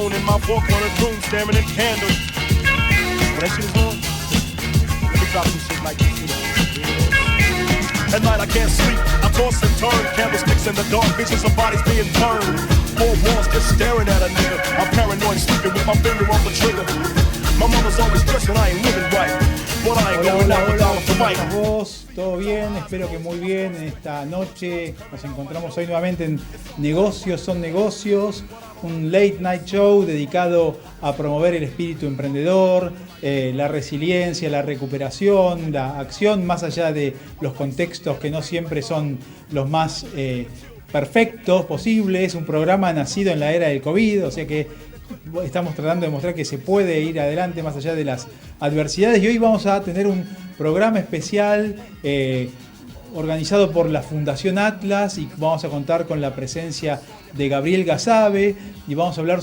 alone in my four-cornered room staring at candles. When that shit is on, let me drop some shit like this, you know. At night I can't sleep, I toss and turn, candlesticks in the dark, visions of bodies being turned. Four walls just staring at a nigga. I'm paranoid, sleeping with my finger on the trigger. My mother's always stressing I ain't living right. But I ain't going out without a fight. ¿Cómo estás vos? ¿Todo bien? Espero que muy bien. En esta noche nos encontramos hoy nuevamente en Negocios son Negocios, un late night show dedicado a promover el espíritu emprendedor, la resiliencia, la recuperación, la acción, más allá de los contextos que no siempre son los más perfectos posibles. Un programa nacido en la era del COVID, o sea que estamos tratando de mostrar que se puede ir adelante más allá de las adversidades. Y hoy vamos a tener un programa especial organizado por la Fundación Atlas, y vamos a contar con la presencia de Gabriel Gasabe, y vamos a hablar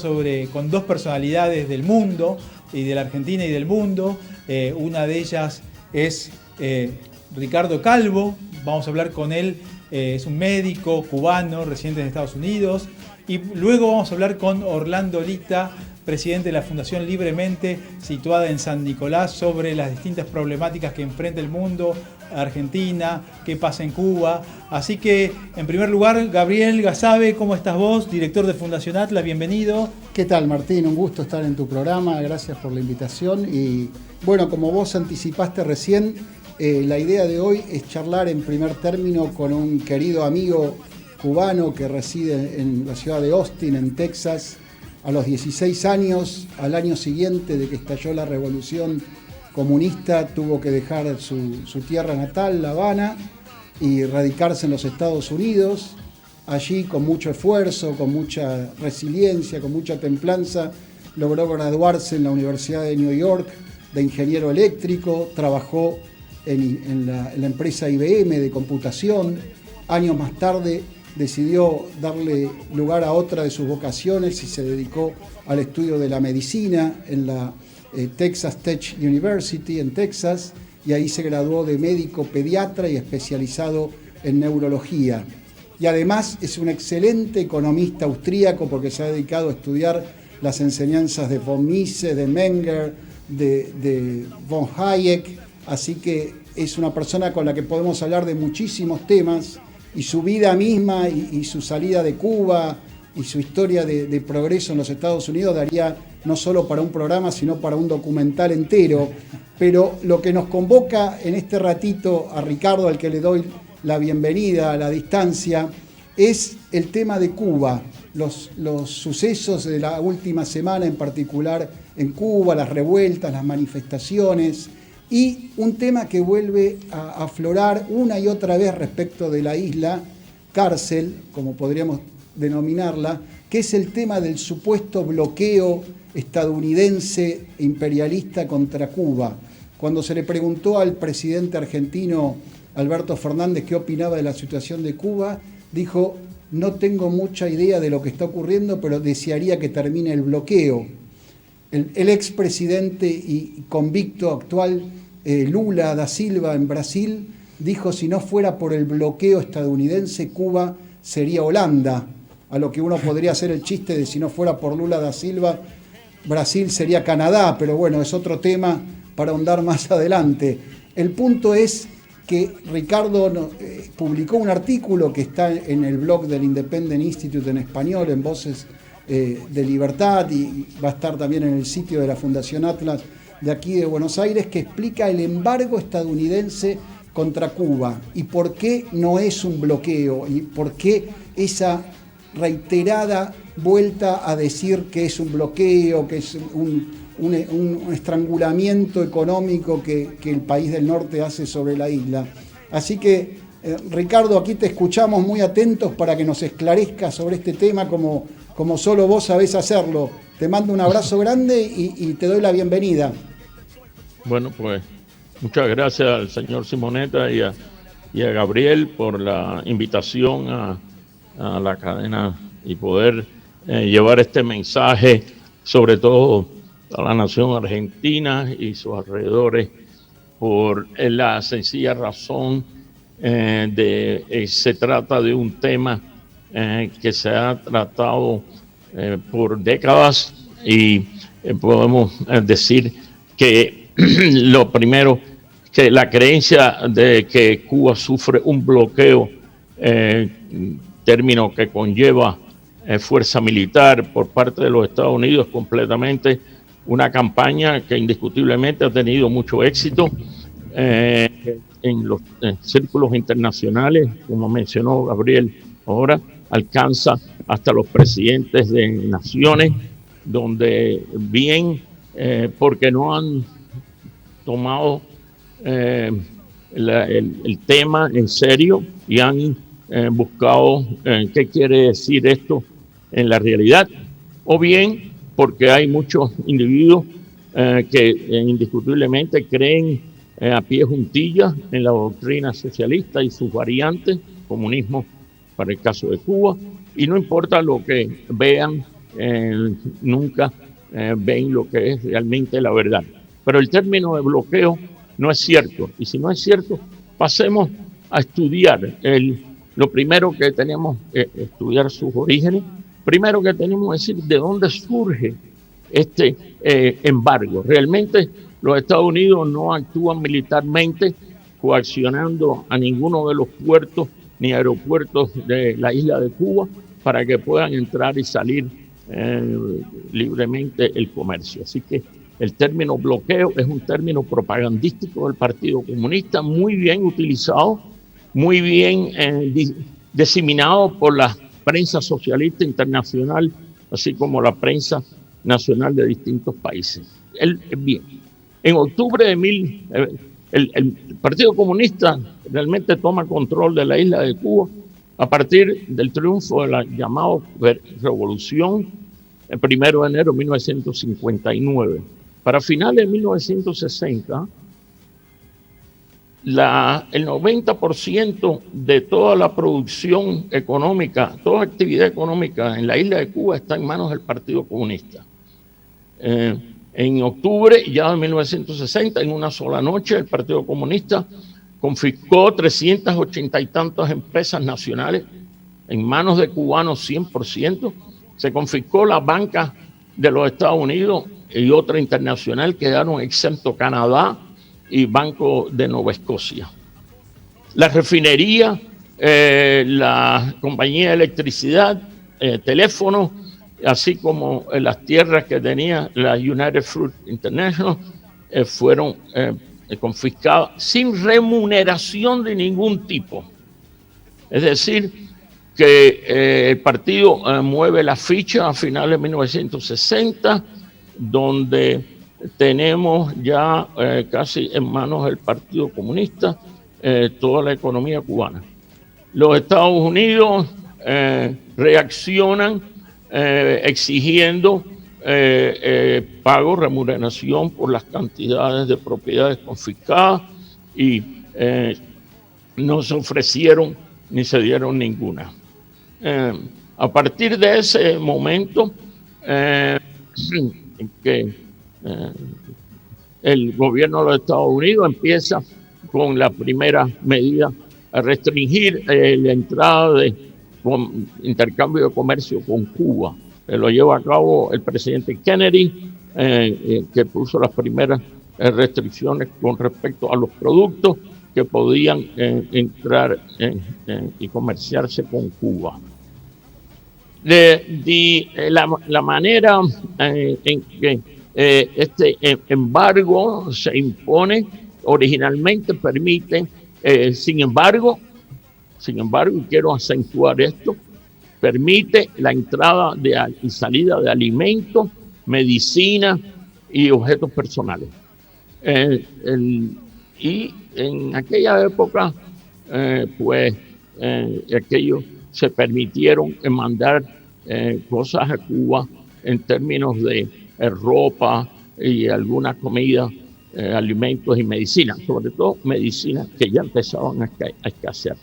con dos personalidades del mundo, y de la Argentina y del mundo. Una de ellas es Ricardo Calvo. Vamos a hablar con él, es un médico cubano residente en Estados Unidos. Y luego vamos a hablar con Orlando Lita, presidente de la Fundación Libremente, situada en San Nicolás, sobre las distintas problemáticas que enfrenta el mundo, Argentina, qué pasa en Cuba. Así que, en primer lugar, Gabriel Gasabe, ¿cómo estás vos? Director de Fundación Atlas, bienvenido. ¿Qué tal, Martín? Un gusto estar en tu programa, gracias por la invitación. Y bueno, como vos anticipaste recién, la idea de hoy es charlar en primer término con un querido amigo cubano que reside en la ciudad de Austin, en Texas. A los 16 años, al año siguiente de que estalló la revolución comunista, tuvo que dejar su tierra natal, La Habana, y radicarse en los Estados Unidos. Allí, con mucho esfuerzo, con mucha resiliencia, con mucha templanza, logró graduarse en la Universidad de New York de ingeniero eléctrico. Trabajó en la empresa IBM de computación. Años más tarde decidió darle lugar a otra de sus vocaciones y se dedicó al estudio de la medicina en la Texas Tech University en Texas, y ahí se graduó de médico pediatra y especializado en neurología. Y además es un excelente economista austríaco porque se ha dedicado a estudiar las enseñanzas de von Mises, de Menger, de von Hayek, así que es una persona con la que podemos hablar de muchísimos temas. Y su vida misma y su salida de Cuba y su historia de progreso en los Estados Unidos daría no solo para un programa, sino para un documental entero. Pero lo que nos convoca en este ratito a Ricardo, al que le doy la bienvenida a la distancia, es el tema de Cuba, los sucesos de la última semana, en particular en Cuba, las revueltas, las manifestaciones. Y un tema que vuelve a aflorar una y otra vez respecto de la isla cárcel, como podríamos denominarla, que es el tema del supuesto bloqueo estadounidense imperialista contra Cuba. Cuando se le preguntó al presidente argentino Alberto Fernández qué opinaba de la situación de Cuba, dijo: no tengo mucha idea de lo que está ocurriendo, pero desearía que termine el bloqueo. El expresidente y convicto actual Lula da Silva en Brasil dijo: si no fuera por el bloqueo estadounidense, Cuba sería Holanda. A lo que uno podría hacer el chiste de: si no fuera por Lula da Silva, Brasil sería Canadá, pero bueno, es otro tema para ahondar más adelante. El punto es que Ricardo publicó un artículo que está en el blog del Independent Institute en español, en Voces de Libertad, y va a estar también en el sitio de la Fundación Atlas de aquí de Buenos Aires, que explica el embargo estadounidense contra Cuba y por qué no es un bloqueo y por qué esa reiterada vuelta a decir que es un bloqueo, que es un estrangulamiento económico que el país del norte hace sobre la isla. Así que, Ricardo, aquí te escuchamos muy atentos para que nos esclarezcas sobre este tema como solo vos sabés hacerlo. Te mando un abrazo grande y te doy la bienvenida. Bueno, pues muchas gracias al señor Simonetta y a Gabriel por la invitación a la cadena y poder llevar este mensaje, sobre todo a la nación argentina y sus alrededores, por la sencilla razón se trata de un tema que se ha tratado por décadas y podemos decir que lo primero, que la creencia de que Cuba sufre un bloqueo, término que conlleva fuerza militar por parte de los Estados Unidos, es completamente una campaña que indiscutiblemente ha tenido mucho éxito en los círculos internacionales, como mencionó Gabriel ahora, alcanza hasta los presidentes de naciones, donde bien, porque no han tomado el tema en serio y han buscado qué quiere decir esto en la realidad, o bien porque hay muchos individuos que indiscutiblemente creen a pie juntillas en la doctrina socialista y sus variantes, comunismo para el caso de Cuba, y no importa lo que vean, nunca ven lo que es realmente la verdad. Pero el término de bloqueo no es cierto, y si no es cierto, pasemos a estudiar. Lo primero que tenemos que estudiar sus orígenes, primero que tenemos que decir de dónde surge este embargo. Realmente los Estados Unidos no actúan militarmente coaccionando a ninguno de los puertos ni aeropuertos de la isla de Cuba para que puedan entrar y salir libremente el comercio. Así que el término bloqueo es un término propagandístico del Partido Comunista, muy bien utilizado, muy bien diseminado por la prensa socialista internacional, así como la prensa nacional de distintos países. Bien, en octubre de el Partido Comunista realmente toma control de la isla de Cuba a partir del triunfo de la llamada Revolución, el 1 de enero de 1959. Para finales de 1960, el 90% de toda la producción económica, toda actividad económica en la isla de Cuba está en manos del Partido Comunista. En octubre ya de 1960, en una sola noche, el Partido Comunista confiscó 380 y tantas empresas nacionales en manos de cubanos 100%. Se confiscó la banca de los Estados Unidos y otra internacional, quedaron exentos Canadá y Banco de Nueva Escocia. La refinería, la compañía de electricidad, teléfono, así como las tierras que tenía la United Fruit International, fueron confiscadas sin remuneración de ningún tipo. Es decir, que el partido mueve la ficha a finales de 1960, donde tenemos ya casi en manos del Partido Comunista toda la economía cubana. Los Estados Unidos reaccionan exigiendo pago, remuneración por las cantidades de propiedades confiscadas y no se ofrecieron ni se dieron ninguna. A partir de ese momento que el gobierno de los Estados Unidos empieza con la primera medida a restringir la entrada de intercambio de comercio con Cuba. Lo lleva a cabo el presidente Kennedy, que puso las primeras restricciones con respecto a los productos que podían entrar y comerciarse con Cuba. La manera en que este embargo se impone originalmente permite, sin embargo, y quiero acentuar esto, permite la entrada y salida de alimentos, medicina y objetos personales. Y en aquella época, aquellos se permitieron mandar cosas a Cuba en términos de ropa y alguna comida, alimentos y medicina, sobre todo medicinas que ya empezaban a escasear.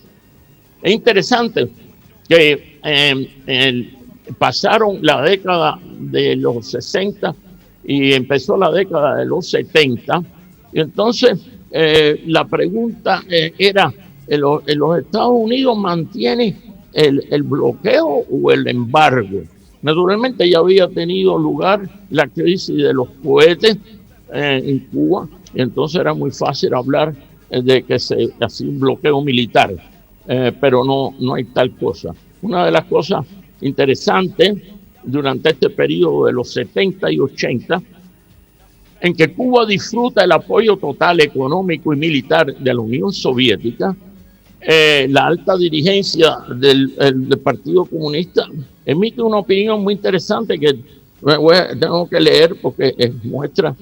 Es interesante que pasaron la década de los 60 y empezó la década de los 70, y entonces la pregunta era, ¿los Estados Unidos mantienen el bloqueo o el embargo? Naturalmente ya había tenido lugar la crisis de los cohetes en Cuba, y entonces era muy fácil hablar de que se hacía un bloqueo militar, pero no hay tal cosa. Una de las cosas interesantes durante este periodo de los 70 y 80, en que Cuba disfruta el apoyo total económico y militar de la Unión Soviética, la alta dirigencia del Partido Comunista emite una opinión muy interesante que tengo que leer porque muestra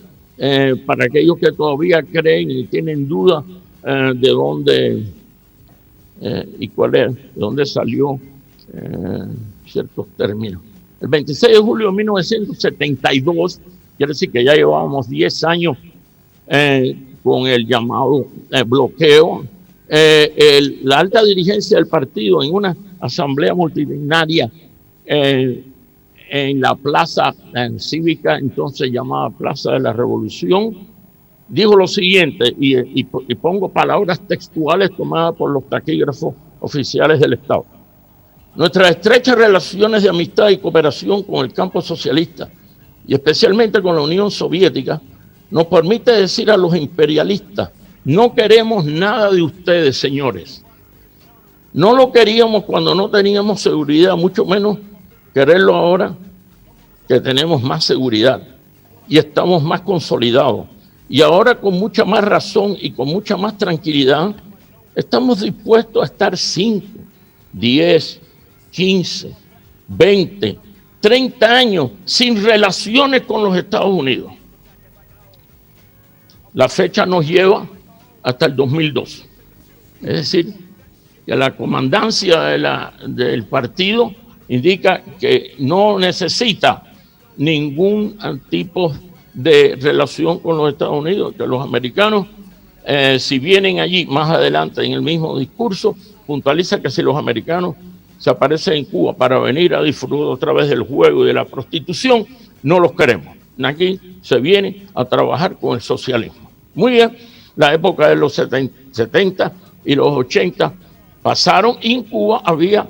para aquellos que todavía creen y tienen dudas de dónde y cuál es, de dónde salió ciertos términos. El 26 de julio de 1972, quiere decir que ya llevábamos 10 años con el llamado bloqueo. La alta dirigencia del partido, en una asamblea multitudinaria en la plaza cívica, entonces llamada Plaza de la Revolución, dijo lo siguiente, y pongo palabras textuales tomadas por los taquígrafos oficiales del Estado. Nuestras estrechas relaciones de amistad y cooperación con el campo socialista, y especialmente con la Unión Soviética, nos permite decir a los imperialistas: no queremos nada de ustedes, señores. No lo queríamos cuando no teníamos seguridad, mucho menos quererlo ahora que tenemos más seguridad y estamos más consolidados. Y ahora, con mucha más razón y con mucha más tranquilidad, estamos dispuestos a estar 5, 10, 15, 20, 30 años sin relaciones con los Estados Unidos. La fecha nos lleva hasta el 2002. Es decir, que la comandancia del partido indica que no necesita ningún tipo de relación con los Estados Unidos, que los americanos, si vienen allí más adelante en el mismo discurso, puntualiza que si los americanos se aparecen en Cuba para venir a disfrutar otra vez del juego y de la prostitución, no los queremos. Aquí se viene a trabajar con el socialismo. Muy bien, la época de los 70 y los 80 pasaron y en Cuba había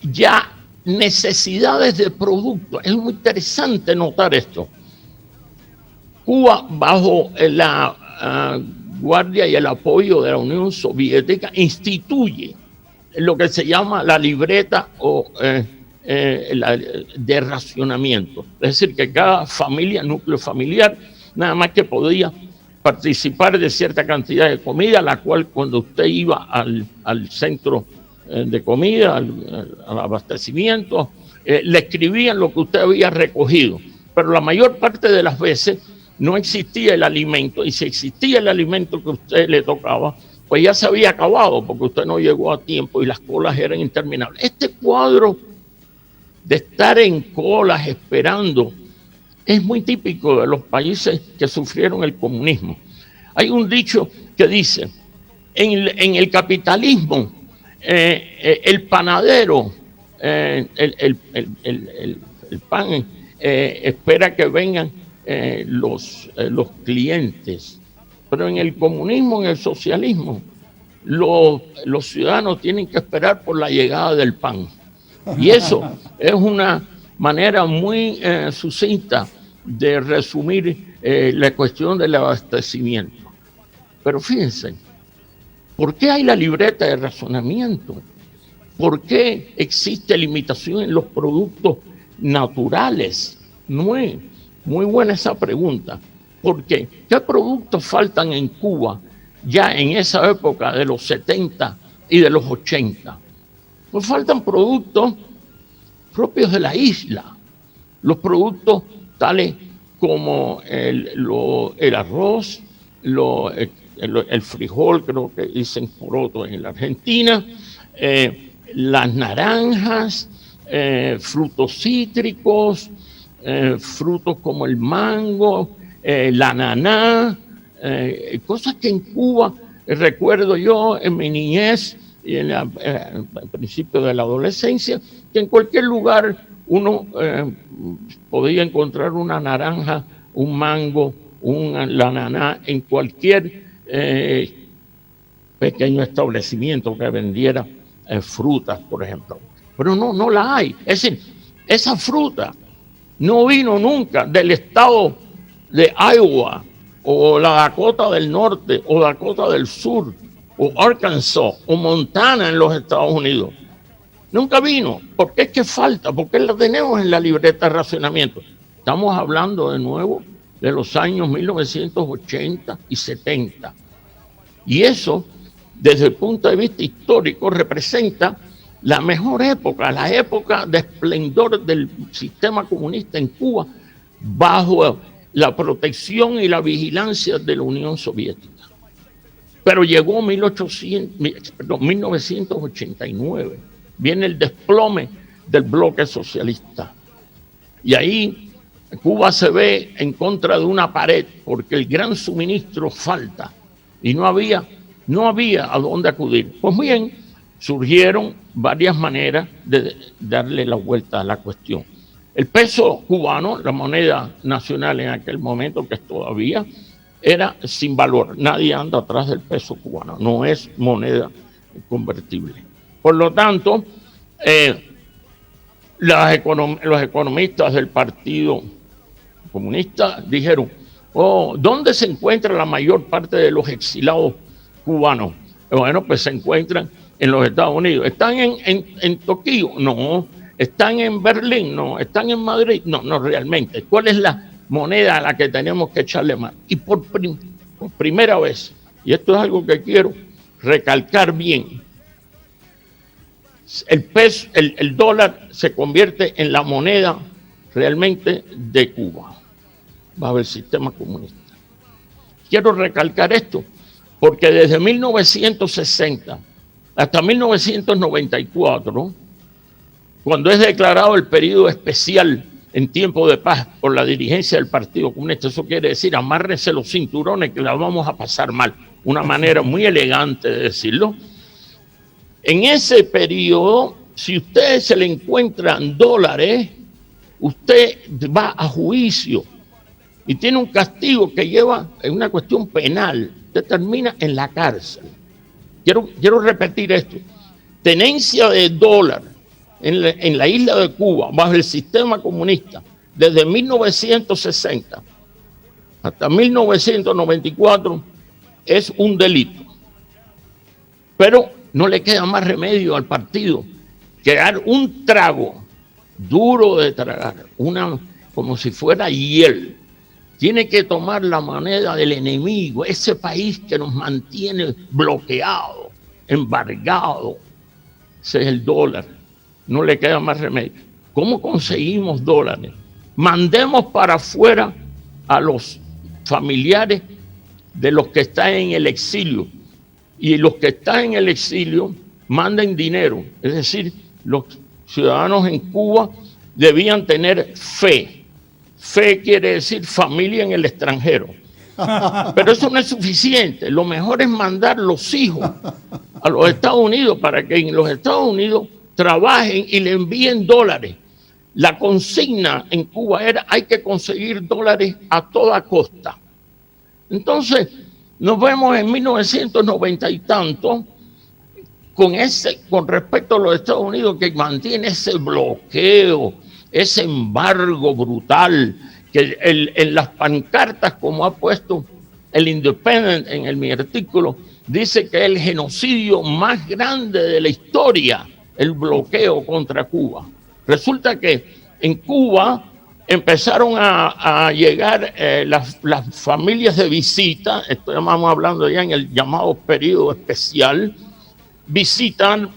ya necesidades de productos. Es muy interesante notar esto. Cuba, bajo la guardia y el apoyo de la Unión Soviética, instituye lo que se llama la libreta de racionamiento. Es decir, que cada familia, núcleo familiar, nada más que podía participar de cierta cantidad de comida, la cual cuando usted iba al centro de comida, al abastecimiento, le escribían lo que usted había recogido. Pero la mayor parte de las veces no existía el alimento, y si existía el alimento que a usted le tocaba, pues ya se había acabado porque usted no llegó a tiempo y las colas eran interminables. Este cuadro de estar en colas esperando es muy típico de los países que sufrieron el comunismo. Hay un dicho que dice, en el capitalismo, el panadero, el pan, espera que vengan los clientes. Pero en el comunismo, en el socialismo, los ciudadanos tienen que esperar por la llegada del pan. Y eso es una manera muy sucinta de resumir la cuestión del abastecimiento. Pero fíjense, ¿por qué hay la libreta de racionamiento? ¿Por qué existe limitación en los productos naturales? Muy buena esa pregunta. ¿Por qué? ¿Qué productos faltan en Cuba ya en esa época de los 70 y de los 80? Pues faltan productos propios de la isla. Los productos tales como el arroz, el frijol, creo que dicen poroto en la Argentina, las naranjas, frutos cítricos, frutos como el mango, la ananá, cosas que en Cuba, recuerdo yo en mi niñez y al principio de la adolescencia, que en cualquier lugar uno podía encontrar una naranja, un mango, la ananá en cualquier pequeño establecimiento que vendiera frutas, por ejemplo. Pero no la hay. Es decir, Esa fruta no vino nunca del estado de Iowa, o la Dakota del Norte, o Dakota del Sur, o Arkansas, o Montana en los Estados Unidos. Nunca vino. ¿Por qué es que falta? ¿Por qué la tenemos en la libreta de racionamiento? Estamos hablando de nuevo de los años 1980 y 70. Y eso, desde el punto de vista histórico, representa la mejor época, la época de esplendor del sistema comunista en Cuba, bajo la protección y la vigilancia de la Unión Soviética. Pero llegó 1989, viene el desplome del bloque socialista. Y ahí Cuba se ve en contra de una pared porque el gran suministro falta y no había a dónde acudir. Pues bien, surgieron varias maneras de darle la vuelta a la cuestión. El peso cubano, la moneda nacional en aquel momento, que es todavía, era sin valor. Nadie anda atrás del peso cubano, no es moneda convertible. Por lo tanto, los economistas del Partido Comunista dijeron, ¿dónde se encuentra la mayor parte de los exilados cubanos? Bueno, pues se encuentran en los Estados Unidos. ¿Están en Tokio? No. ¿Están en Berlín? No. ¿Están en Madrid? No, no realmente. ¿Cuál es la moneda a la que tenemos que echarle mano? Y por primera vez, y esto es algo que quiero recalcar bien, el dólar se convierte en la moneda realmente de Cuba, bajo el sistema comunista. Quiero recalcar esto, porque desde 1960 hasta 1994, cuando es declarado el periodo especial en tiempo de paz por la dirigencia del Partido Comunista, eso quiere decir, amárrense los cinturones que la vamos a pasar mal, una manera muy elegante de decirlo. En ese periodo, si ustedes se le encuentran dólares, usted va a juicio y tiene un castigo que lleva en una cuestión penal, usted termina en la cárcel. Quiero repetir esto. Tenencia de dólar en la isla de Cuba, bajo el sistema comunista, desde 1960 hasta 1994, es un delito. Pero no le queda más remedio al partido que dar un trago duro de tragar, como si fuera hiel. Tiene que tomar la moneda del enemigo, ese país que nos mantiene bloqueado, embargado. Ese es el dólar. No le queda más remedio. ¿Cómo conseguimos dólares? Mandemos para afuera a los familiares de los que están en el exilio. Y los que están en el exilio manden dinero. Es decir, los ciudadanos en Cuba debían tener fe. Fe quiere decir familia en el extranjero. Pero eso no es suficiente. Lo mejor es mandar los hijos a los Estados Unidos para que en los Estados Unidos trabajen y le envíen dólares. La consigna en Cuba era: hay que conseguir dólares a toda costa. Entonces, nos vemos en 1990 y tanto con respecto a los Estados Unidos, que mantiene ese bloqueo, ese embargo brutal, que en las pancartas, como ha puesto el Independent en mi artículo, dice que es el genocidio más grande de la historia, el bloqueo contra Cuba. Resulta que en Cuba empezaron a llegar las familias de visita, estamos hablando ya en el llamado periodo especial, visitan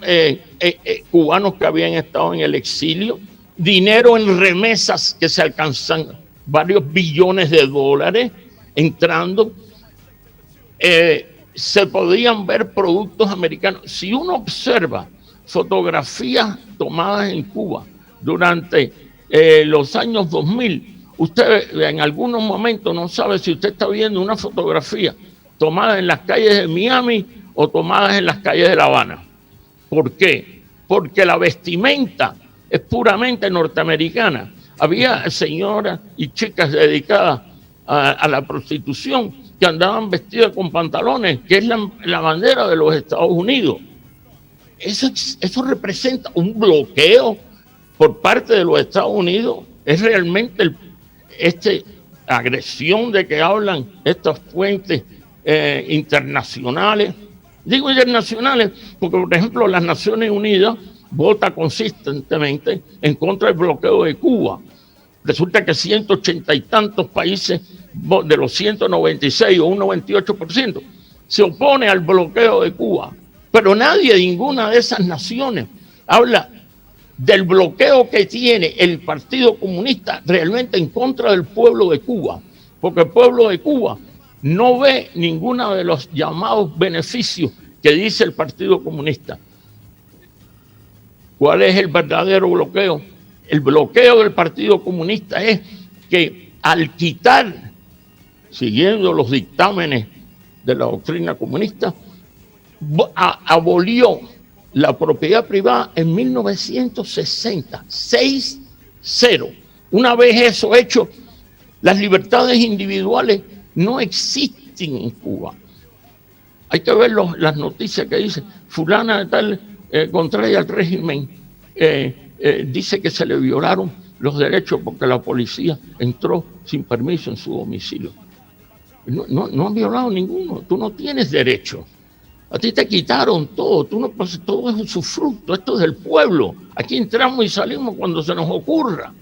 cubanos que habían estado en el exilio, dinero en remesas que se alcanzan varios billones de dólares entrando, se podían ver productos americanos. Si uno observa fotografías tomadas en Cuba durante los años 2000, usted en algunos momentos no sabe si usted está viendo una fotografía tomada en las calles de Miami o tomadas en las calles de La Habana. ¿Por qué? Porque la vestimenta es puramente norteamericana. Había señoras y chicas dedicadas a la prostitución que andaban vestidas con pantalones, que es la bandera de los Estados Unidos. Eso representa un bloqueo por parte de los Estados Unidos es realmente esta agresión de que hablan estas fuentes internacionales. Digo internacionales porque, por ejemplo, las Naciones Unidas vota consistentemente en contra del bloqueo de Cuba. Resulta que 180 y tantos países de los 196 o un 98% se opone al bloqueo de Cuba. Pero nadie, ninguna de esas naciones habla del bloqueo que tiene el Partido Comunista realmente en contra del pueblo de Cuba, porque el pueblo de Cuba no ve ninguno de los llamados beneficios que dice el Partido Comunista. ¿Cuál es el verdadero bloqueo? El bloqueo del Partido Comunista es que al quitar, siguiendo los dictámenes de la doctrina comunista, abolió la propiedad privada en 1960, 6-0. Una vez eso hecho, las libertades individuales no existen en Cuba. Hay que ver las noticias que dice fulana de tal, contraria al régimen, dice que se le violaron los derechos porque la policía entró sin permiso en su domicilio. No han violado ninguno, tú no tienes derecho. A ti te quitaron todo, tú no, pues, todo es su fruto, esto es del pueblo. Aquí entramos y salimos cuando se nos ocurra.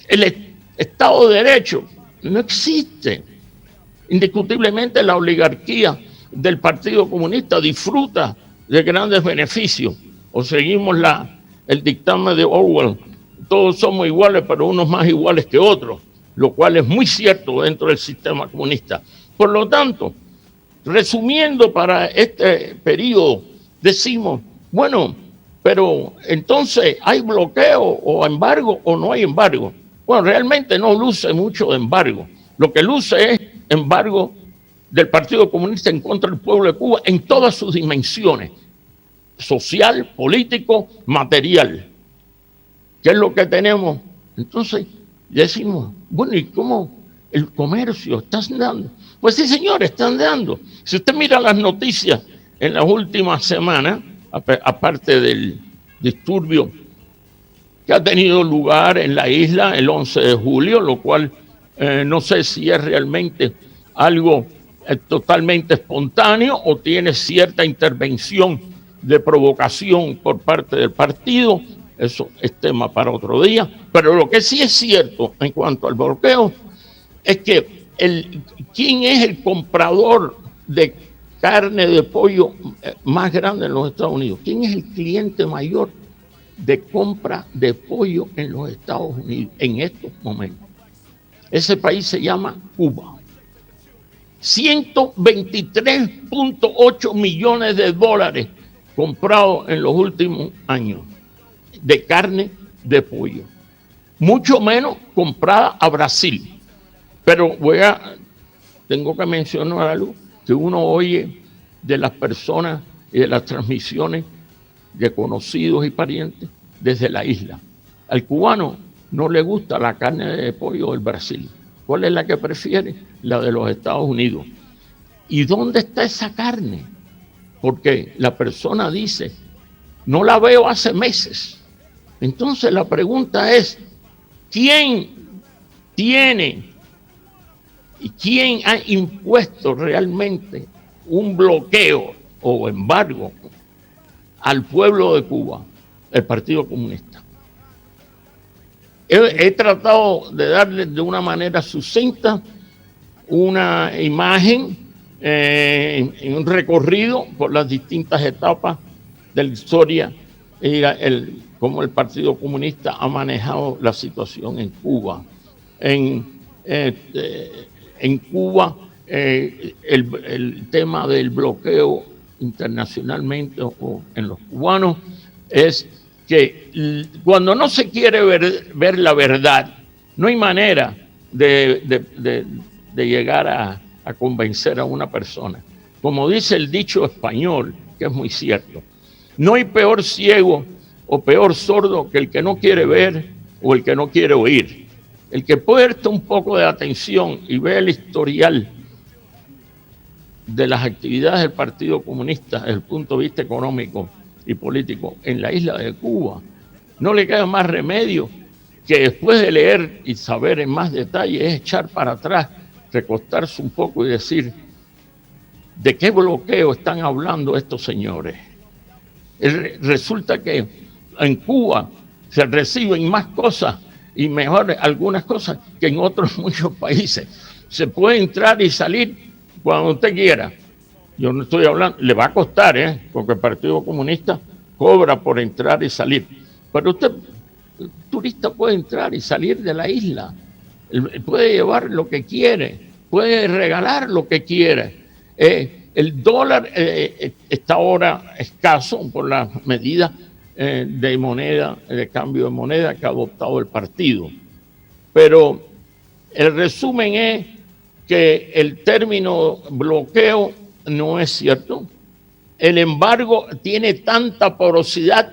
El Estado de Derecho no existe. Indiscutiblemente la oligarquía del Partido Comunista disfruta de grandes beneficios. O seguimos el dictamen de Orwell, todos somos iguales, pero unos más iguales que otros, lo cual es muy cierto dentro del sistema comunista. Por lo tanto, resumiendo para este periodo, decimos, bueno, pero entonces ¿hay bloqueo o embargo o no hay embargo? Bueno, realmente no luce mucho de embargo. Lo que luce es embargo del Partido Comunista en contra del pueblo de Cuba en todas sus dimensiones, social, político, material. ¿Qué es lo que tenemos? Entonces decimos, bueno, ¿y cómo el comercio está andando? Pues sí, señores, está andando. Si usted mira las noticias en las últimas semanas, aparte del disturbio que ha tenido lugar en la isla el 11 de julio, lo cual no sé si es realmente algo totalmente espontáneo o tiene cierta intervención de provocación por parte del partido, eso es tema para otro día, pero lo que sí es cierto en cuanto al bloqueo es que ¿quién es el comprador de carne de pollo más grande en los Estados Unidos? ¿Quién es el cliente mayor de compra de pollo en los Estados Unidos en estos momentos? Ese país se llama Cuba. 123.8 millones de dólares comprados en los últimos años de carne de pollo. Mucho menos comprada a Brasil. Pero tengo que mencionar algo que uno oye de las personas y de las transmisiones de conocidos y parientes desde la isla. Al cubano no le gusta la carne de pollo del Brasil. ¿Cuál es la que prefiere? La de los Estados Unidos. ¿Y dónde está esa carne? Porque la persona dice, no la veo hace meses. Entonces la pregunta es, ¿quién tiene y quién ha impuesto realmente un bloqueo o embargo al pueblo de Cuba? El Partido Comunista. He tratado de darle de una manera sucinta una imagen en un recorrido por las distintas etapas de la historia y cómo el Partido Comunista ha manejado la situación en Cuba. En Cuba el tema del bloqueo internacionalmente o en los cubanos es que cuando no se quiere ver la verdad, no hay manera de llegar a convencer a una persona. Como dice el dicho español, que es muy cierto, no hay peor ciego o peor sordo que el que no quiere ver o el que no quiere oír. El que presta un poco de atención y ve el historial de las actividades del Partido Comunista desde el punto de vista económico y político en la isla de Cuba, no le queda más remedio que después de leer y saber en más detalle es echar para atrás, recostarse un poco y decir, ¿de qué bloqueo están hablando estos señores? Resulta que en Cuba se reciben más cosas y mejor algunas cosas que en otros muchos países. Se puede entrar y salir cuando usted quiera. Yo no estoy hablando, le va a costar, porque el Partido Comunista cobra por entrar y salir. Pero usted, el turista, puede entrar y salir de la isla, puede llevar lo que quiere, puede regalar lo que quiere. El dólar está ahora escaso por las medidas de moneda, de cambio de moneda que ha adoptado el partido. Pero el resumen es que el término bloqueo no es cierto. El embargo tiene tanta porosidad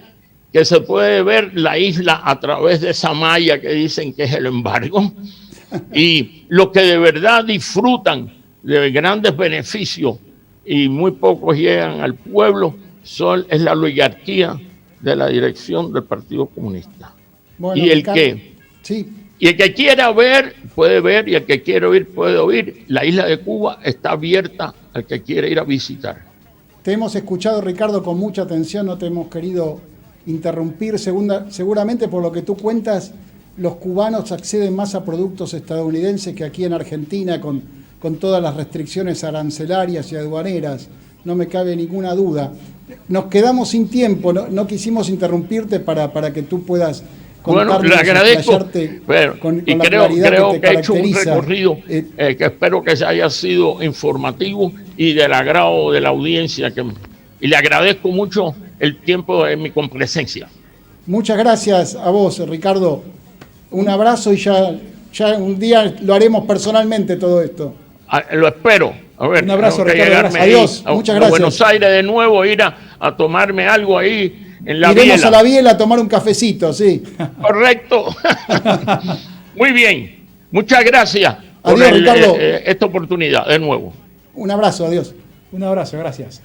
que se puede ver la isla a través de esa malla que dicen que es el embargo. Y los que de verdad disfrutan de grandes beneficios y muy pocos llegan al pueblo es la oligarquía de la dirección del Partido Comunista. Bueno, y el que quiera ver, puede ver, y el que quiere oír, puede oír. La isla de Cuba está abierta al que quiere ir a visitar. Te hemos escuchado, Ricardo, con mucha atención, no te hemos querido interrumpir. Seguramente por lo que tú cuentas, los cubanos acceden más a productos estadounidenses que aquí en Argentina, con todas las restricciones arancelarias y aduaneras. No me cabe ninguna duda. Nos quedamos sin tiempo, no quisimos interrumpirte para que tú puedas contarnos, bueno, le agradezco, y la creo que he hecho un recorrido que espero que haya sido informativo y del agrado de la audiencia, y le agradezco mucho el tiempo de mi complacencia. Muchas gracias a vos, Ricardo. Un abrazo y ya un día lo haremos personalmente todo esto. Lo espero. A ver, un abrazo, Ricardo. Adiós. Muchas gracias. A Buenos Aires de nuevo, ir a tomarme algo ahí en la Iremos biela. a la biela a tomar un cafecito, sí. Correcto. Muy bien. Muchas gracias por Ricardo. Esta oportunidad de nuevo. Un abrazo, adiós. Un abrazo, gracias.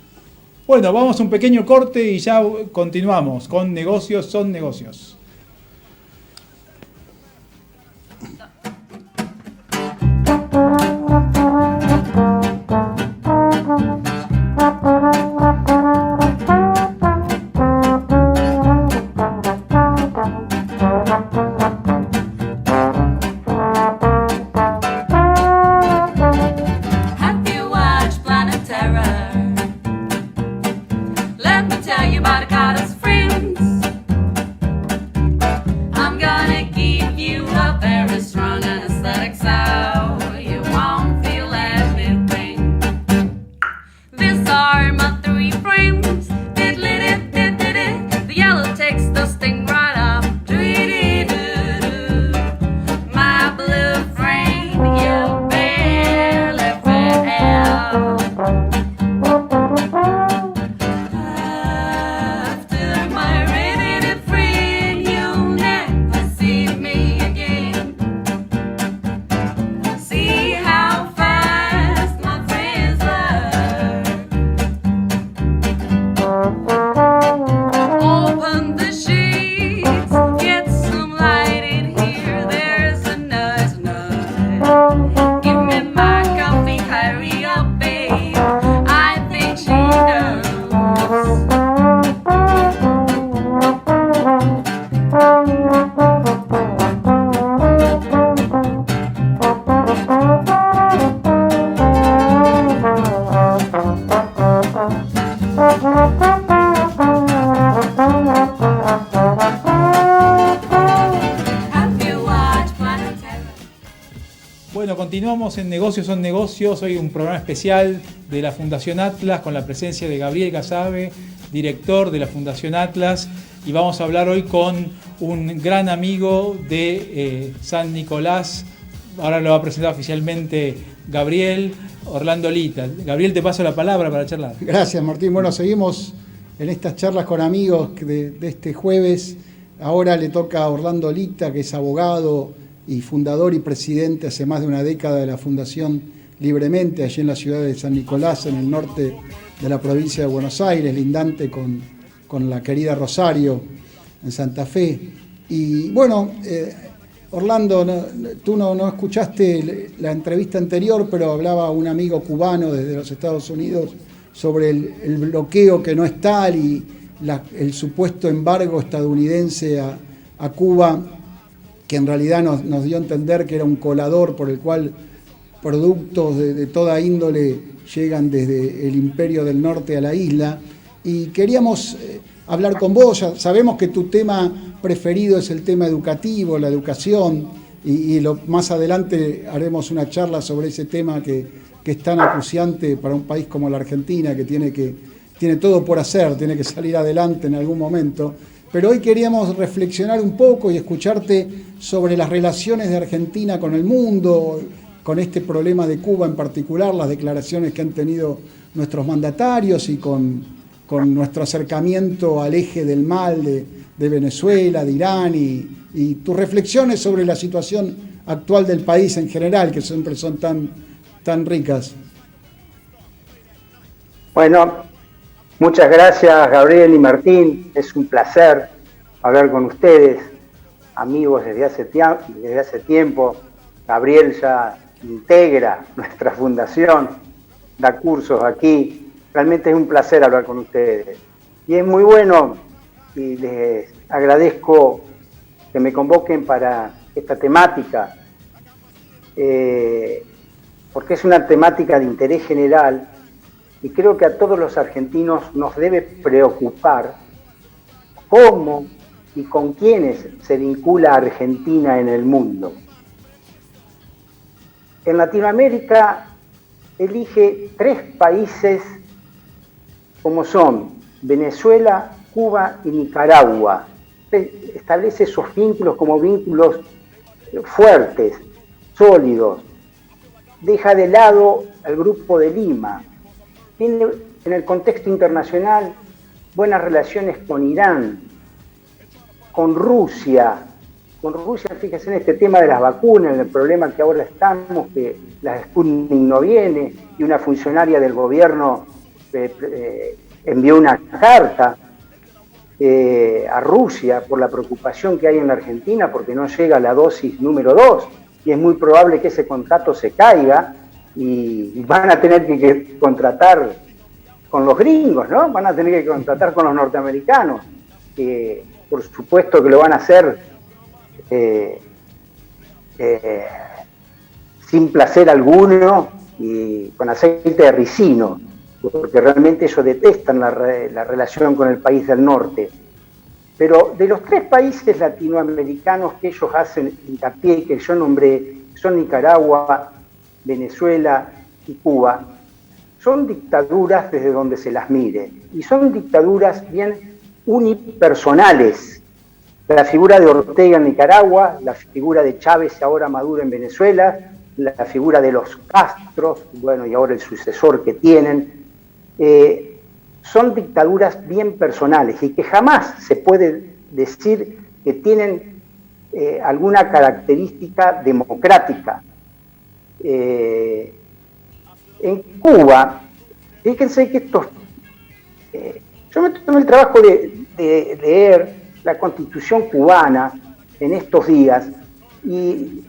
Bueno, vamos a un pequeño corte y ya continuamos con Negocios son Negocios. Continuamos en Negocios son Negocios, hoy un programa especial de la Fundación Atlas con la presencia de Gabriel Casabe, director de la Fundación Atlas, y vamos a hablar hoy con un gran amigo de San Nicolás. Ahora lo va a presentar oficialmente Gabriel, Orlando Lita. Gabriel, te paso la palabra para charlar. Gracias, Martín. Bueno, seguimos en estas charlas con amigos de este jueves. Ahora le toca a Orlando Lita, que es abogado y fundador y presidente hace más de una década de la Fundación Libremente, allí en la ciudad de San Nicolás, en el norte de la provincia de Buenos Aires, lindante con la querida Rosario. en Santa Fe. Y bueno, Orlando, tú no escuchaste la entrevista anterior, pero hablaba un amigo cubano desde los Estados Unidos sobre el bloqueo que no es tal y el supuesto embargo estadounidense a Cuba, que en realidad nos dio a entender que era un colador por el cual productos de toda índole llegan desde el Imperio del Norte a la isla. Y queríamos hablar con vos. Ya sabemos que tu tema preferido es el tema educativo, la educación, y más adelante haremos una charla sobre ese tema que es tan acuciante para un país como la Argentina, que tiene todo por hacer, tiene que salir adelante en algún momento. Pero hoy queríamos reflexionar un poco y escucharte sobre las relaciones de Argentina con el mundo, con este problema de Cuba en particular, las declaraciones que han tenido nuestros mandatarios y con nuestro acercamiento al eje del mal de Venezuela, de Irán y tus reflexiones sobre la situación actual del país en general, que siempre son tan ricas. Bueno, muchas gracias Gabriel y Martín, es un placer hablar con ustedes, amigos desde hace tiempo. Gabriel ya integra nuestra fundación, da cursos aquí, realmente es un placer hablar con ustedes. Y es muy bueno y les agradezco que me convoquen para esta temática, porque es una temática de interés general y creo que a todos los argentinos nos debe preocupar cómo y con quiénes se vincula Argentina en el mundo. En Latinoamérica elige 3 países como son Venezuela, Cuba y Nicaragua. Establece esos vínculos como vínculos fuertes, sólidos. Deja de lado al Grupo de Lima. Tiene en el contexto internacional buenas relaciones con Irán, con Rusia. Con Rusia, fíjense en este tema de las vacunas, en el problema que ahora estamos, que la Sputnik no viene y una funcionaria del gobierno envió una carta a Rusia por la preocupación que hay en la Argentina porque no llega la dosis número 2 y es muy probable que ese contrato se caiga y van a tener que contratar con los gringos, ¿no? Van a tener que contratar con los norteamericanos, que por supuesto que lo van a hacer sin placer alguno y con aceite de ricino, porque realmente ellos detestan la relación con el país del norte. Pero de los 3 países latinoamericanos que ellos hacen hincapié, que yo nombré, son Nicaragua, Venezuela y Cuba, son dictaduras desde donde se las mire, y son dictaduras bien unipersonales. La figura de Ortega en Nicaragua, la figura de Chávez y ahora Maduro en Venezuela, la figura de los Castros, bueno, y ahora el sucesor que tienen, son dictaduras bien personales y que jamás se puede decir que tienen alguna característica democrática. En Cuba, fíjense que estos... yo me tomé el trabajo de leer la Constitución cubana en estos días, y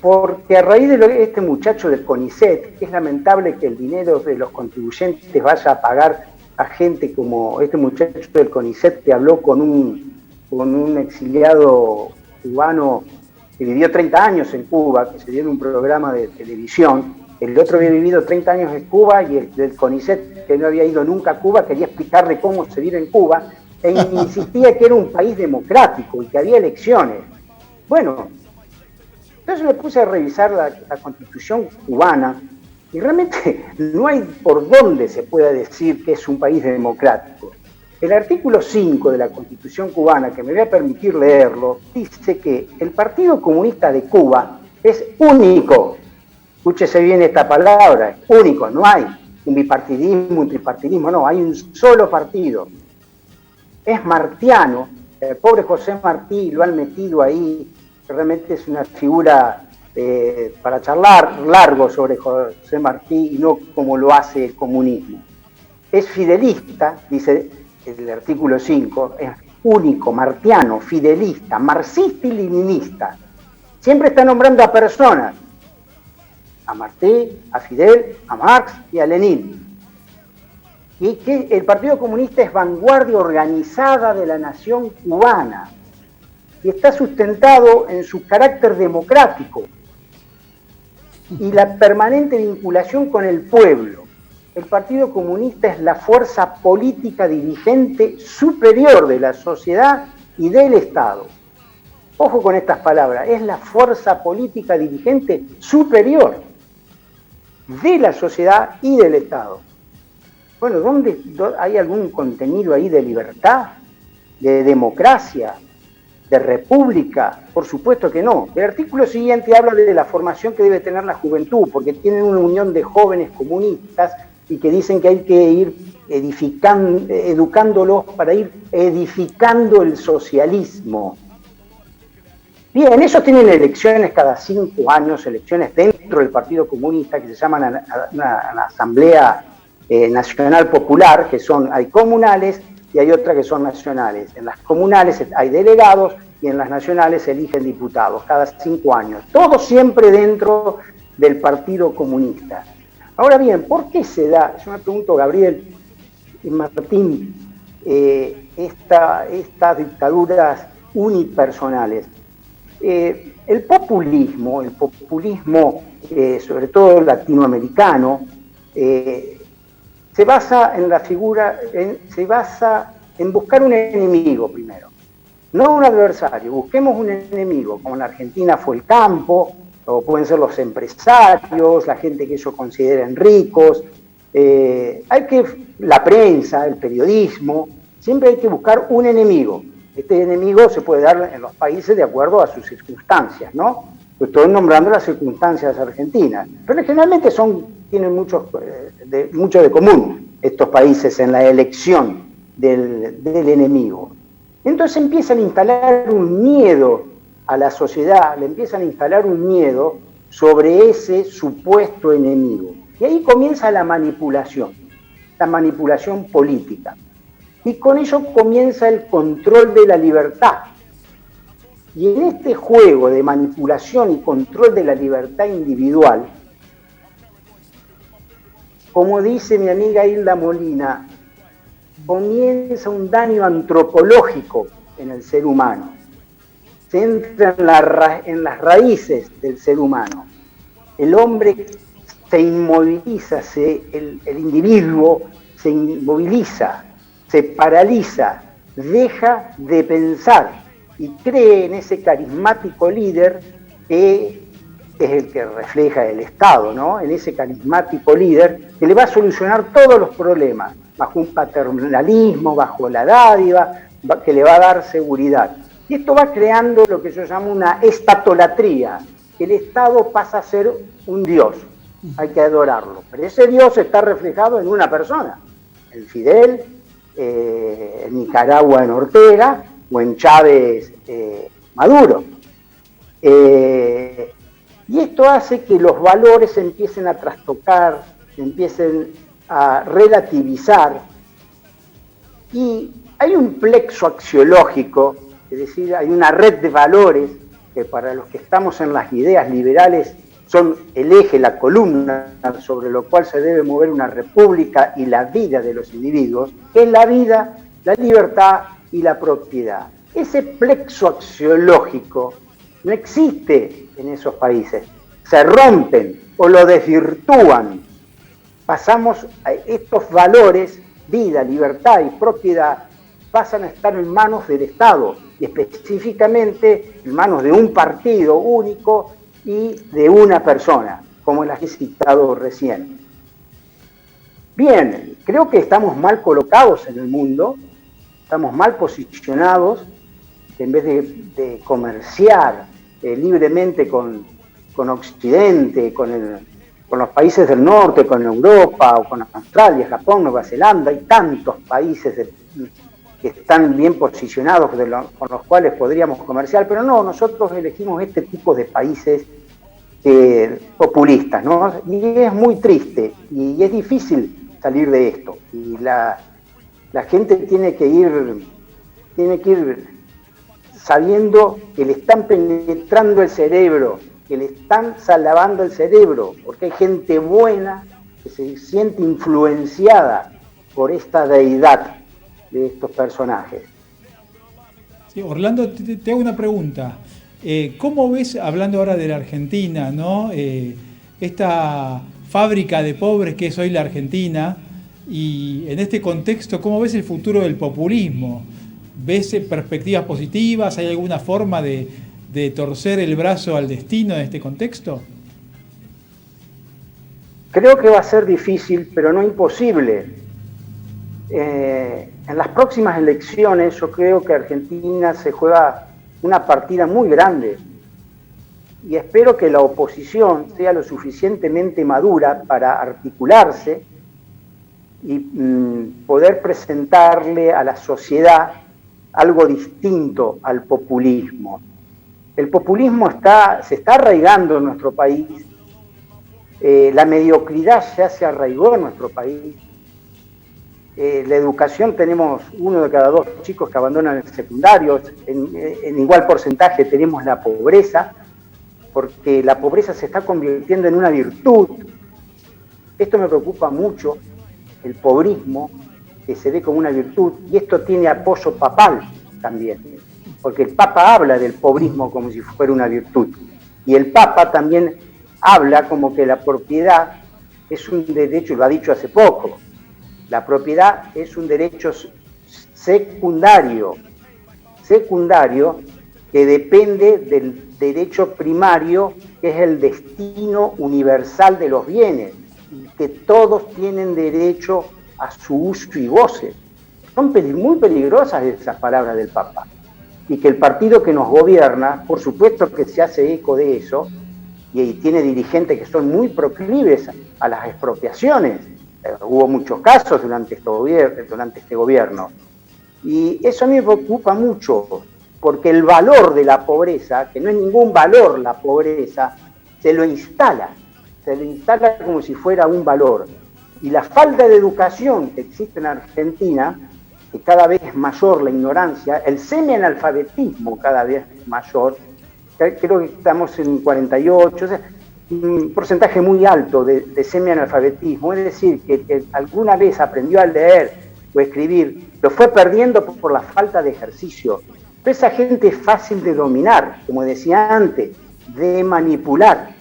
porque a raíz de este muchacho del CONICET, es lamentable que el dinero de los contribuyentes vaya a pagar a gente como este muchacho del CONICET que habló con un exiliado cubano que vivió 30 años en Cuba, que se dio en un programa de televisión. El otro había vivido 30 años en Cuba y el del CONICET, que no había ido nunca a Cuba, quería explicarle cómo se vive en Cuba e insistía que era un país democrático y que había elecciones. Bueno, entonces me puse a revisar la Constitución cubana y realmente no hay por dónde se pueda decir que es un país democrático. El artículo 5 de la Constitución cubana, que me voy a permitir leerlo, dice que el Partido Comunista de Cuba es único. Escúchese bien esta palabra, único, no hay un bipartidismo, un tripartidismo, no, hay un solo partido. Es martiano, el pobre José Martí lo han metido ahí, realmente es una figura para charlar largo sobre José Martí y no como lo hace el comunismo. Es fidelista, dice el artículo 5, único, martiano, fidelista, marxista y leninista. Siempre está nombrando a personas, a Martí, a Fidel, a Marx y a Lenin. Y que el Partido Comunista es vanguardia organizada de la nación cubana y está sustentado en su carácter democrático y la permanente vinculación con el pueblo. El Partido Comunista es la fuerza política dirigente superior de la sociedad y del Estado. Ojo con estas palabras, es la fuerza política dirigente superior de la sociedad y del Estado. Bueno, ¿dónde hay algún contenido ahí de libertad, de democracia, de república? Por supuesto que no. El artículo siguiente habla de la formación que debe tener la juventud, porque tienen una unión de jóvenes comunistas y que dicen que hay que ir educándolos para ir edificando el socialismo. Bien, ellos tienen elecciones cada 5 años, elecciones dentro del Partido Comunista que se llaman una Asamblea Nacional Popular, que hay comunales y hay otras que son nacionales. En las comunales hay delegados y en las nacionales se eligen diputados cada 5 años. Todo siempre dentro del Partido Comunista. Ahora bien, ¿por qué se da, yo me pregunto, Gabriel y Martín, estas dictaduras unipersonales? El populismo, sobre todo latinoamericano, se basa en buscar un enemigo primero, no un adversario. Busquemos un enemigo, como en Argentina fue el campo, o pueden ser los empresarios, la gente que ellos consideren ricos, la prensa, el periodismo, siempre hay que buscar un enemigo. Este enemigo se puede dar en los países de acuerdo a sus circunstancias, ¿no? Estoy nombrando las circunstancias argentinas, pero generalmente tienen mucho de común estos países en la elección del enemigo. Entonces empiezan a instalar un miedo a la sociedad, le empiezan a instalar un miedo sobre ese supuesto enemigo. Y ahí comienza la manipulación política. Y con ello comienza el control de la libertad. Y en este juego de manipulación y control de la libertad individual, como dice mi amiga Hilda Molina, comienza un daño antropológico en el ser humano. Se entra en las raíces del ser humano. El hombre se inmoviliza, el individuo se inmoviliza, se paraliza, deja de pensar y cree en ese carismático líder que es el que refleja el Estado, ¿no? En ese carismático líder que le va a solucionar todos los problemas, bajo un paternalismo, bajo la dádiva, que le va a dar seguridad. Y esto va creando lo que yo llamo una estatolatría, que el Estado pasa a ser un dios, hay que adorarlo. Pero ese dios está reflejado en una persona, en Fidel, en Nicaragua en Ortega, o en Chávez Maduro. Y esto hace que los valores se empiecen a trastocar, se empiecen a relativizar, y hay un plexo axiológico, es decir, hay una red de valores que para los que estamos en las ideas liberales son el eje, la columna sobre lo cual se debe mover una república y la vida de los individuos, que es la vida, la libertad y la propiedad. Ese plexo axiológico no existe en esos países, se rompen o lo desvirtúan. Pasamos a estos valores, vida, libertad y propiedad, pasan a estar en manos del Estado y específicamente en manos de un partido único y de una persona, como las que he citado recién. Bien, creo que estamos mal colocados en el mundo, estamos mal posicionados, en vez de comerciar libremente con Occidente, con los países del norte, con Europa, o con Australia, Japón, Nueva Zelanda, hay tantos países que están bien posicionados con los cuales podríamos comerciar, pero no, nosotros elegimos este tipo de países populistas, ¿no? Y es muy triste, y es difícil salir de esto, y la gente tiene que ir tiene que ir sabiendo que le están penetrando el cerebro, que le están lavando el cerebro, porque hay gente buena que se siente influenciada por esta deidad de estos personajes. Sí, Orlando, te hago una pregunta. ¿Cómo ves, hablando ahora de la Argentina, ¿no? Esta fábrica de pobres que es hoy la Argentina, y en este contexto, ¿cómo ves el futuro del populismo? ¿Ves perspectivas positivas? ¿Hay alguna forma de torcer el brazo al destino en este contexto? Creo que va a ser difícil, pero no imposible. En las próximas elecciones yo creo que Argentina se juega una partida muy grande y espero que la oposición sea lo suficientemente madura para articularse y poder presentarle a la sociedad algo distinto al populismo. El populismo se está arraigando en nuestro país, la mediocridad ya se arraigó en nuestro país. La educación, tenemos 1 de cada 2 chicos que abandonan el secundario, en igual porcentaje tenemos la pobreza, porque la pobreza se está convirtiendo en una virtud. Esto me preocupa mucho, el pobrismo, que se ve como una virtud, y esto tiene apoyo papal también, porque el Papa habla del pobrismo como si fuera una virtud, y el Papa también habla como que la propiedad es un derecho, y lo ha dicho hace poco, la propiedad es un derecho secundario que depende del derecho primario, que es el destino universal de los bienes, y que todos tienen derecho a su uso y goce. Son muy peligrosas esas palabras del Papa, y que el partido que nos gobierna, por supuesto que se hace eco de eso, y tiene dirigentes que son muy proclives a las expropiaciones. Hubo muchos casos durante este gobierno. Y eso a mí me preocupa mucho, porque el valor de la pobreza, que no es ningún valor la pobreza, se lo instala como si fuera un valor. Y la falta de educación que existe en Argentina, que cada vez es mayor la ignorancia, el semianalfabetismo cada vez es mayor, creo que estamos en 48, o sea, un porcentaje muy alto de semianalfabetismo, es decir, que alguna vez aprendió a leer o escribir, lo fue perdiendo por la falta de ejercicio. Pero esa gente es fácil de dominar, como decía antes, de manipular.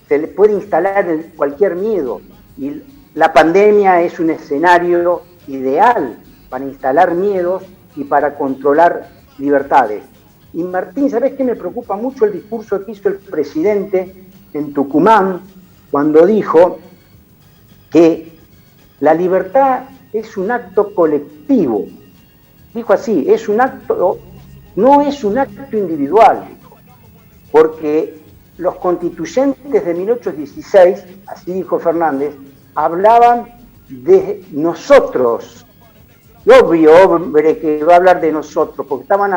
Se le puede instalar cualquier miedo, y la pandemia es un escenario ideal para instalar miedos y para controlar libertades. Y Martín, ¿sabés qué me preocupa mucho? El discurso que hizo el presidente en Tucumán, cuando dijo que la libertad es un acto colectivo. Dijo así, no es un acto individual, dijo, porque los constituyentes de 1816, así dijo Fernández, hablaban de nosotros. Y obvio, hombre, que va a hablar de nosotros, porque estaban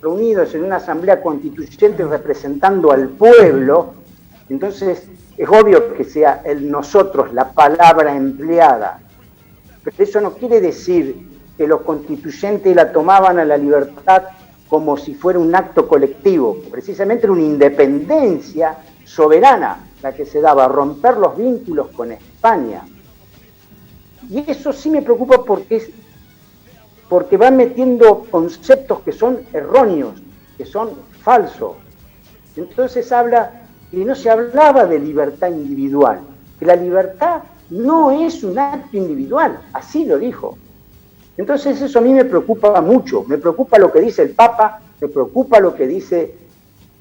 reunidos en una asamblea constituyente representando al pueblo. Entonces es obvio que sea el nosotros la palabra empleada, pero eso no quiere decir que los constituyentes la tomaban a la libertad como si fuera un acto colectivo. Precisamente era una independencia soberana la que se daba, a romper los vínculos con España. Y eso sí me preocupa porque van metiendo conceptos que son erróneos, que son falsos. Entonces y no se hablaba de libertad individual, que la libertad no es un acto individual, así lo dijo. Entonces eso a mí me preocupa mucho, me preocupa lo que dice el Papa, me preocupa lo que dice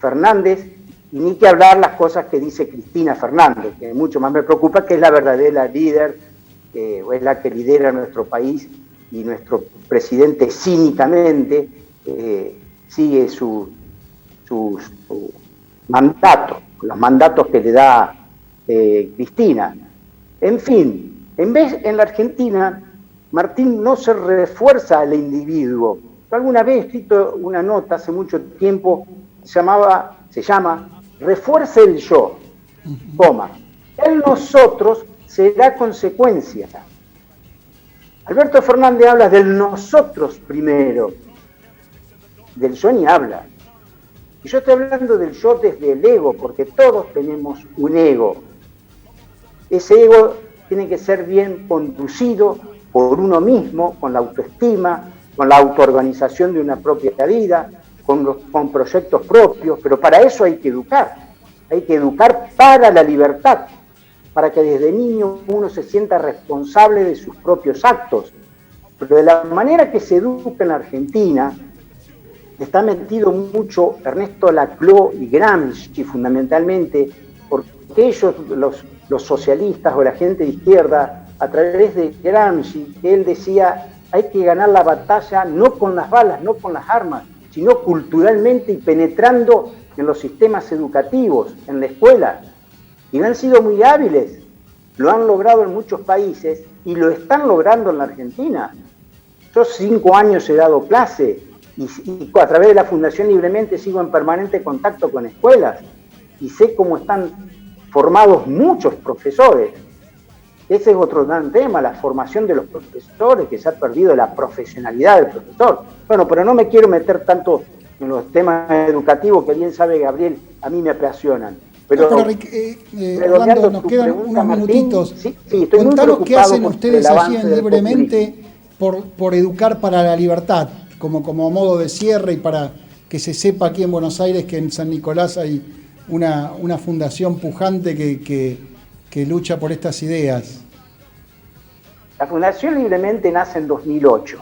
Fernández, y ni que hablar las cosas que dice Cristina Fernández, que mucho más me preocupa, que es la verdadera líder, o es la que lidera nuestro país, y nuestro presidente cínicamente sigue su mandato, los mandatos que le da Cristina. En fin, en la Argentina, Martín, no se refuerza al individuo. Yo alguna vez he escrito una nota hace mucho tiempo, se llama Refuerza el yo, el nosotros será consecuencia. Alberto Fernández habla del nosotros primero, del yo ni habla. Y yo estoy hablando del yo desde el ego, porque todos tenemos un ego. Ese ego tiene que ser bien conducido por uno mismo, con la autoestima, con la autoorganización de una propia vida, con proyectos propios, pero para eso hay que educar para la libertad, para que desde niño uno se sienta responsable de sus propios actos. Pero de la manera que se educa en la Argentina, está metido mucho Ernesto Laclau y Gramsci fundamentalmente, porque ellos, los socialistas o la gente de izquierda, a través de Gramsci, él decía, hay que ganar la batalla no con las balas, no con las armas, sino culturalmente y penetrando en los sistemas educativos, en la escuela. Y han sido muy hábiles, lo han logrado en muchos países y lo están logrando en la Argentina. Yo 5 años he dado clase y a través de la Fundación Libremente sigo en permanente contacto con escuelas y sé cómo están formados muchos profesores. Ese es otro gran tema, la formación de los profesores, que se ha perdido la profesionalidad del profesor. Bueno, pero no me quiero meter tanto en los temas educativos, que bien sabe Gabriel, a mí me apasionan. Pero Orlando, nos quedan unos minutitos. Sí, estoy Contanos qué hacen ustedes allí en Libremente por educar para la libertad, como modo de cierre y para que se sepa aquí en Buenos Aires que en San Nicolás hay una fundación pujante que lucha por estas ideas. La Fundación Libremente nace en 2008.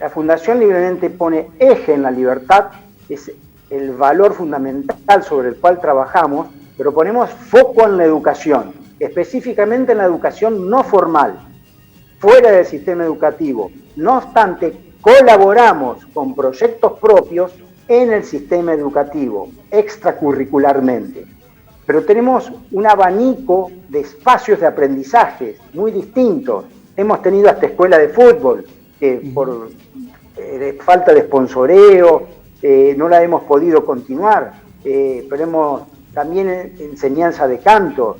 La Fundación Libremente pone eje en la libertad, es el valor fundamental sobre el cual trabajamos, pero ponemos foco en la educación, específicamente en la educación no formal, fuera del sistema educativo. No obstante, colaboramos con proyectos propios en el sistema educativo, extracurricularmente. Pero tenemos un abanico de espacios de aprendizaje muy distintos. Hemos tenido hasta escuela de fútbol, que por falta de sponsoreo no la hemos podido continuar, pero hemos también enseñanza de canto,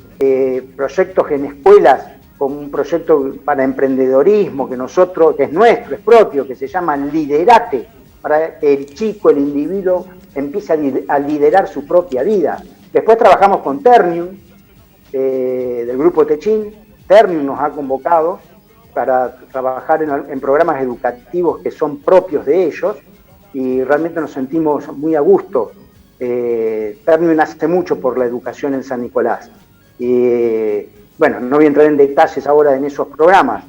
proyectos en escuelas, como un proyecto para emprendedorismo que es nuestro, es propio, que se llama Liderate, para que el chico, el individuo, empiece a liderar su propia vida. Después trabajamos con Ternium, del grupo Techin. Ternium nos ha convocado para trabajar en programas educativos que son propios de ellos y realmente nos sentimos muy a gusto. Ternium hace mucho por la educación en San Nicolás. Bueno, no voy a entrar en detalles ahora en esos programas,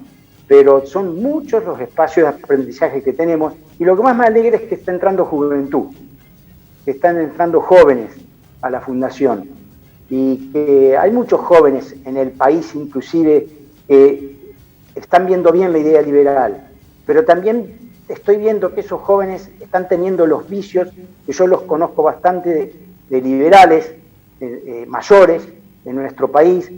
pero son muchos los espacios de aprendizaje que tenemos y lo que más me alegra es que está entrando juventud, que están entrando jóvenes a la fundación y que hay muchos jóvenes en el país inclusive que están viendo bien la idea liberal, pero también estoy viendo que esos jóvenes están teniendo los vicios, que yo los conozco bastante de liberales mayores en nuestro país,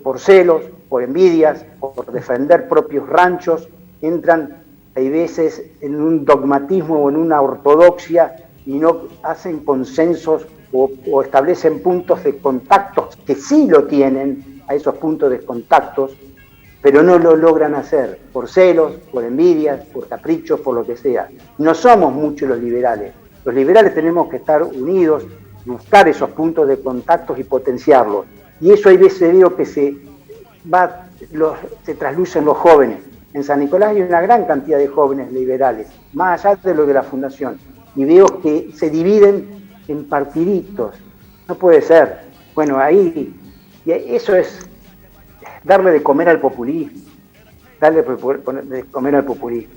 por celos, por envidias, por defender propios ranchos, entran hay veces en un dogmatismo o en una ortodoxia y no hacen consensos o establecen puntos de contactos que sí lo tienen, a esos puntos de contactos, pero no lo logran hacer por celos, por envidias, por caprichos, por lo que sea. No somos muchos los liberales. Los liberales tenemos que estar unidos, buscar esos puntos de contactos y potenciarlos. Y eso hay veces veo que se trasluce en los jóvenes. En San Nicolás hay una gran cantidad de jóvenes liberales, más allá de lo de la fundación. Y veo que se dividen en partiditos. No puede ser. Bueno, ahí, y eso es darle de comer al populismo. Darle de comer al populismo.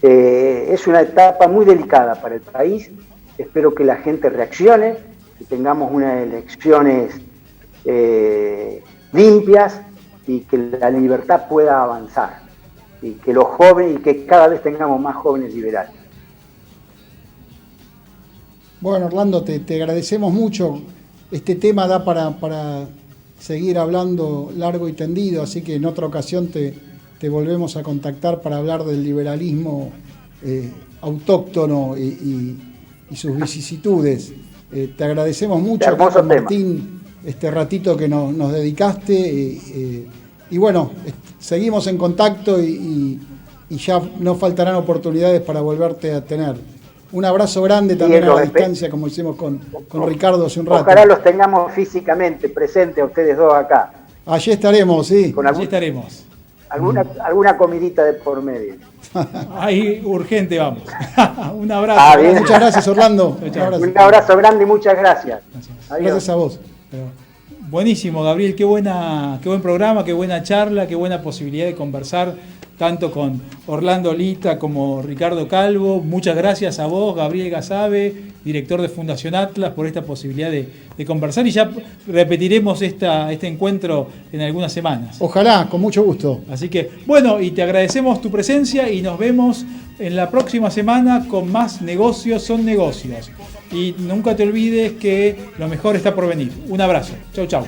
Es una etapa muy delicada para el país. Espero que la gente reaccione, que tengamos unas elecciones limpias y que la libertad pueda avanzar. Y que los jóvenes, y que cada vez tengamos más jóvenes liberales. Bueno, Orlando, te agradecemos mucho. Este tema da para seguir hablando largo y tendido, así que en otra ocasión te volvemos a contactar para hablar del liberalismo autóctono y sus vicisitudes. Te agradecemos mucho, Martín, este ratito que nos dedicaste y Y bueno, seguimos en contacto y ya no faltarán oportunidades para volverte a tener. Un abrazo grande también a la distancia, como hicimos con Ricardo hace un rato. Ojalá los tengamos físicamente presentes a ustedes dos acá. Allí estaremos, sí. Allí estaremos. Alguna comidita de por medio. Ahí urgente vamos. Un abrazo. Bien. Muchas gracias, Orlando. Un abrazo grande y muchas gracias. Gracias a vos. Buenísimo, Gabriel, qué buen programa, qué buena charla, qué buena posibilidad de conversar tanto con Orlando Lita como Ricardo Calvo. Muchas gracias a vos, Gabriel Gasabe, director de Fundación Atlas, por esta posibilidad de conversar, y ya repetiremos este encuentro en algunas semanas. Ojalá, con mucho gusto. Así que, bueno, y te agradecemos tu presencia y nos vemos en la próxima semana con más Negocios son Negocios. Y nunca te olvides que lo mejor está por venir. Un abrazo. Chau, chau.